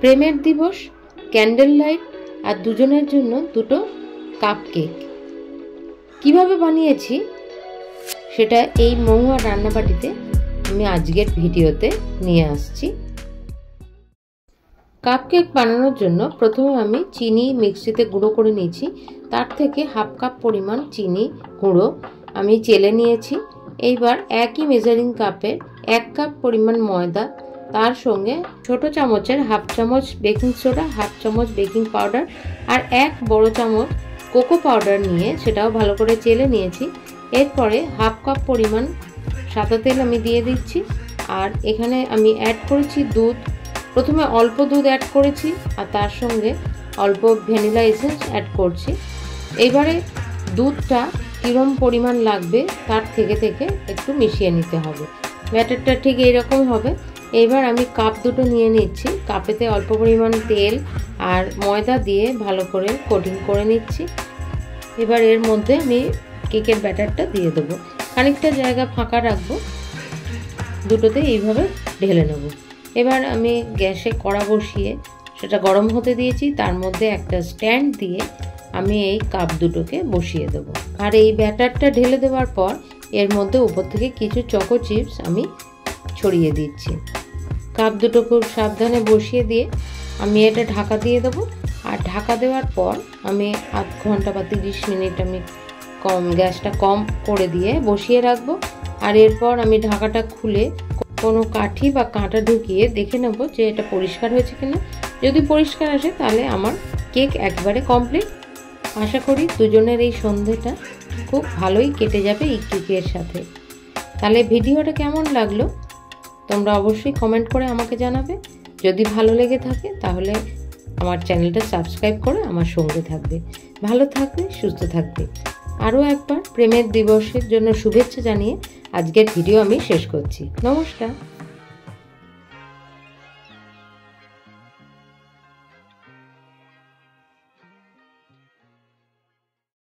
প্রেমের দিবস, candle light আর দুজনের জন্য দুটো কাপ কেক কিভাবে বানিয়েছি সেটা এই মহুয়া রান্নাবাটিতে আমি আজকের ভিডিওতে নিয়ে আসছি। কাপ কেক বানানোর জন্য প্রথমে আমি চিনি মিক্সিতে গুঁড়ো করে নিয়েছি। তার থেকে হাফ কাপ পরিমাণ চিনি গুঁড়ো আমি চেলে নিয়েছি। এইবার একই মেজারিং কাপে 1 কাপ পরিমাণ ময়দা, তার সঙ্গে ছোট চামচের হাফ চামচ বেকিং সোডা, হাফ চামচ বেকিং পাউডার আর 1 বড় চামচ কোকো পাউডার নিয়ে সেটাও ভালো করে চেলে নিয়েছি। এরপরে হাফ কাপ পরিমাণ সাদা তেল আমি দিয়ে দিচ্ছি। আর এখানে আমি অ্যাড করেছি দুধ। প্রথমে অল্প দুধ অ্যাড করেছি আর তার সঙ্গে অল্প ভ্যানিলা এসেন্স অ্যাড করছি। এইবারে দুধটা কীরকম পরিমাণ লাগবে তার থেকে একটু মিশিয়ে নিতে হবে। ব্যাটারটা ঠিক এইরকম হবে। এবার আমি কাপ দুটো নিয়ে নিচ্ছি, কাপেতে অল্প পরিমাণ তেল আর ময়দা দিয়ে ভালো করে কোটিং করে নিচ্ছি। এবার এর মধ্যে আমি কেকের ব্যাটারটা দিয়ে দেবো, খানিকটা জায়গা ফাঁকা রাখবো, দুটোতে এইভাবে ঢেলে নেব। এবার আমি গ্যাসে কড়া বসিয়ে সেটা গরম হতে দিয়েছি। তার মধ্যে একটা স্ট্যান্ড দিয়ে আমি এই কাপ দুটোকে বসিয়ে দেবো। আর এই ব্যাটারটা ঢেলে দেওয়ার পর এর মধ্যে উপর থেকে কিছু চকো চিপস আমি ছড়িয়ে দিচ্ছি। কাপ দুটো খুব সাবধানে বসিয়ে দিয়ে আমি এটা ঢাকা দিয়ে দেবো। আর ঢাকা দেওয়ার পর আমি আধ ঘন্টা বা 30 মিনিট আমি গ্যাসটা কম করে দিয়ে বসিয়ে রাখবো। আর এরপর আমি ঢাকাটা খুলে কোনো কাঠি বা কাঁটা ঢুকিয়ে দেখে নেব যে এটা পরিষ্কার হয়েছে কিনা। যদি পরিষ্কার আসে তাহলে আমার কেক একবারে কমপ্লিট। আশা করি দুজনের এই সন্ধেটা খুব ভালোই কেটে যাবে এই কেকের সাথে। তাহলে ভিডিওটা কেমন লাগলো তোমরা অবশ্যই কমেন্ট করে আমাকে জানাবে। যদি ভালো লেগে থাকে তাহলে আমার চ্যানেলটা সাবস্ক্রাইব করে আমার সঙ্গে থাকবে। ভালো থাকবে, সুস্থ থাকবে। আরও একবার প্রেমের দিবসের জন্য শুভেচ্ছা জানিয়ে আজকের ভিডিও আমি শেষ করছি। নমস্কার।